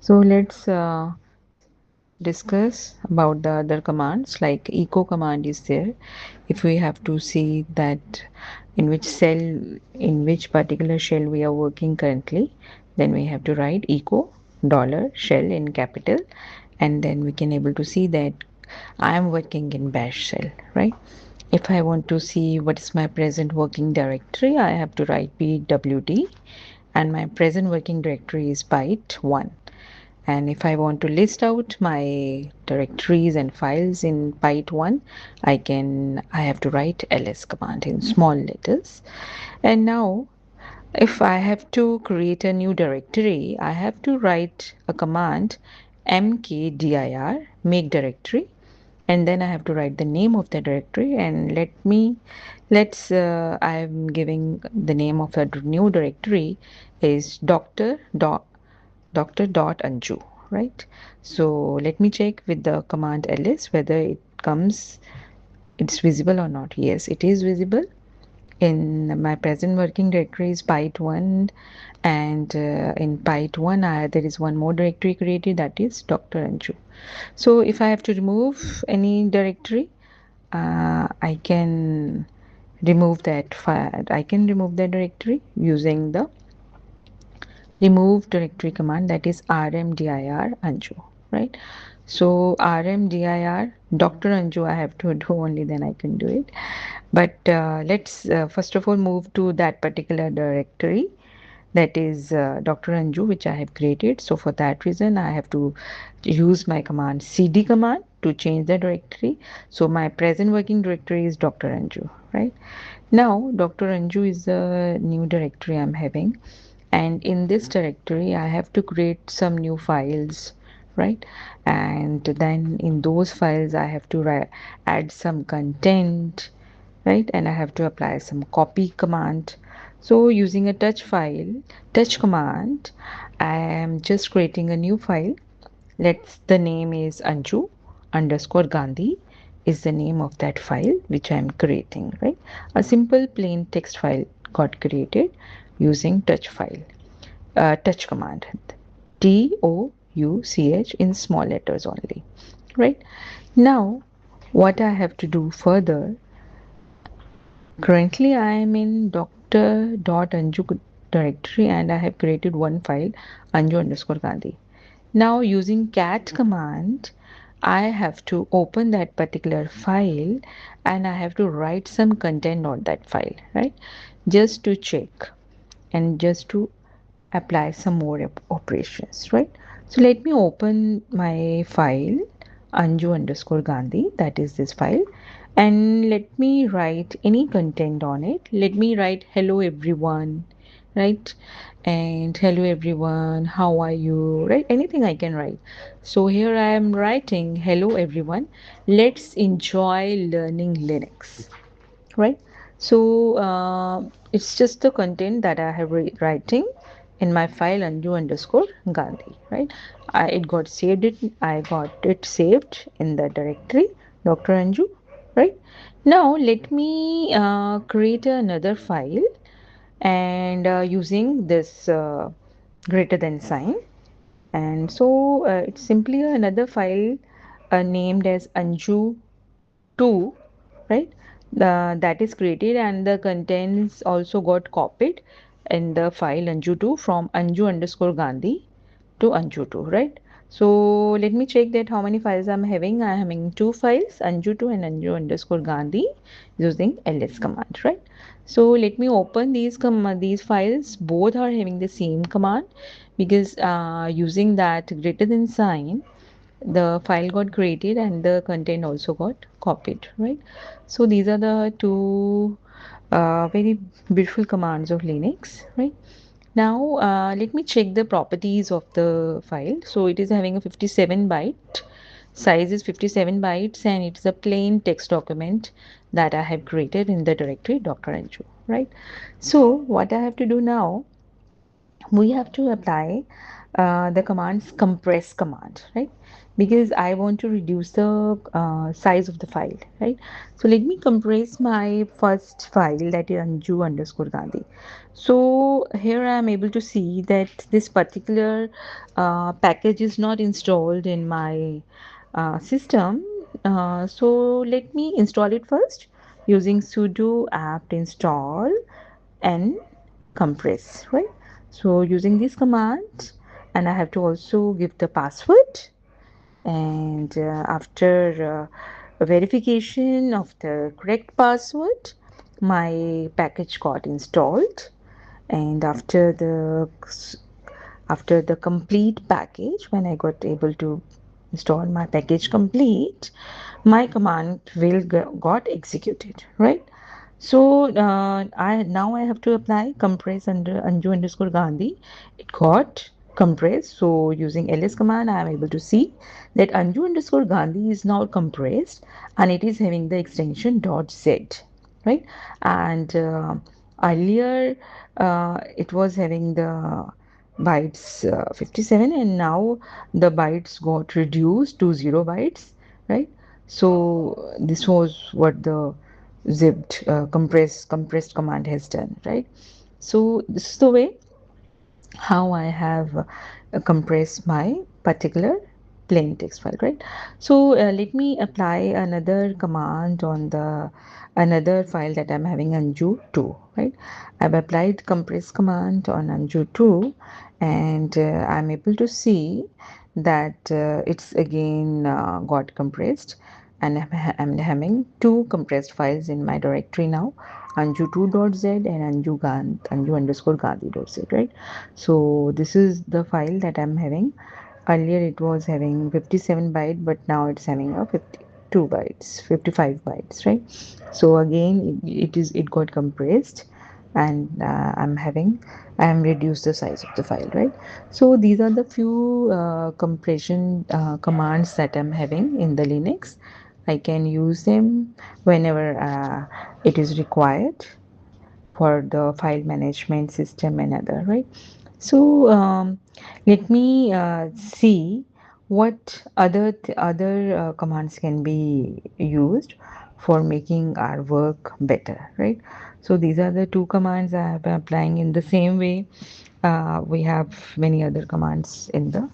So let's discuss about the other commands. Like echo command is there. If we have to see that in which cell, in which particular shell we are working currently, then we have to write echo dollar shell in capital, and then we can able to see that I am working in bash shell, right? If I want to see what is my present working directory, I have to write pwd, and my present working directory is byte1. And if I want to list out my directories and files in Python, I have to write ls command in small letters. And now if I have to create a new directory, I have to write a command mkdir make directory, and then I have to write the name of the directory. And I'm giving the name of the new directory is doctor dot Anju, right? So let me check with the command ls whether it's visible or not. Yes, it is visible. In my present working directory is pyt1, and in pyt1 there is one more directory created, that is Dr. Anju. So if I have to remove any directory, I can remove that file. I can remove that directory using the remove directory command, that is rmdir Anju, right? So rmdir Dr. Anju I have to do only, then I can do it. But let's first of all move to that particular directory, that is Dr. Anju, which I have created. So for that reason I have to use my command cd command to change the directory. So my present working directory is Dr. Anju, right? Now Dr. Anju is the new directory I'm having, and in this directory I have to create some new files, right? And then in those files I have to add some content, right? And I have to apply some copy command. So using a touch command, I am just creating a new file. Let's The name is Anju underscore Gandhi is the name of that file which I am creating, right? A simple plain text file got created using touch command, touch in small letters only, right? Now what I have to do further, currently I am in doctor.anju directory, and I have created one file Anju underscore Gandhi. Now using cat command, I have to open that particular file, and I have to write some content on that file, right? Just to check and just to apply some more operations, right? So let me open my file Anju underscore Gandhi, that is this file, and let me write any content on it. Let me write hello everyone, right? And hello everyone, how are you, right? Anything I can write. So here I am writing hello everyone, let's enjoy learning Linux, right? So it's just the content that I have writing in my file Anju underscore Gandhi, right? I got it saved in the directory Dr. Anju, right? Now let me create another file, and using this greater than sign, and so it's simply another file named as Anju 2, right? That is created, and the contents also got copied in the file Anju 2 from Anju underscore Gandhi to Anju 2, right? So let me check that how many files I'm having. I'm having two files, Anju 2 and Anju underscore Gandhi, using ls command, right? So let me open these files. Both are having the same command, because using that greater than sign, the file got created and the content also got copied, right? So these are the two very beautiful commands of Linux, right? Now let me check the properties of the file. So it is having a 57 byte size, is 57 bytes, and it's a plain text document that I have created in the directory Dr. Anju, right? So what I have to do now, we have to apply the command's compress command, right? Because I want to reduce the size of the file, right? So let me compress my first file, that is Anju underscore Gandhi. So here I am able to see that this particular package is not installed in my system. So let me install it first using sudo apt install and compress, right? So using this command, and I have to also give the password, and after verification of the correct password, my package got installed. And after the complete package, when I got able to install my package complete, my command will got executed, right? So I have to apply compress under Anju underscore Gandhi. It got compressed. So using ls command, I am able to see that Anju underscore Gandhi is now compressed, and it is having the extension .z, right? And earlier it was having the bytes 57, and now the bytes got reduced to 0 bytes, right? So this was what the zipped compressed command has done, right? So this is the way how I have compressed my particular plain text file, right? So let me apply another command on the another file that I'm having, Anju 2, right? I've applied compress command on Anju 2, and I'm able to see that it's again got compressed, and I'm having two compressed files in my directory now, anju2.z and anju underscore gandhi.z, right? So this is the file that I'm having. Earlier it was having 57 byte, but now it's having a 52 bytes, 55 bytes, right? So again, it got compressed, and I am reduced the size of the file, right? So these are the few compression commands that I'm having in the Linux. I can use them whenever it is required for the file management system and other, right? So let me see what other commands can be used for making our work better, right? So these are the two commands I have been applying in the same way. We have many other commands in the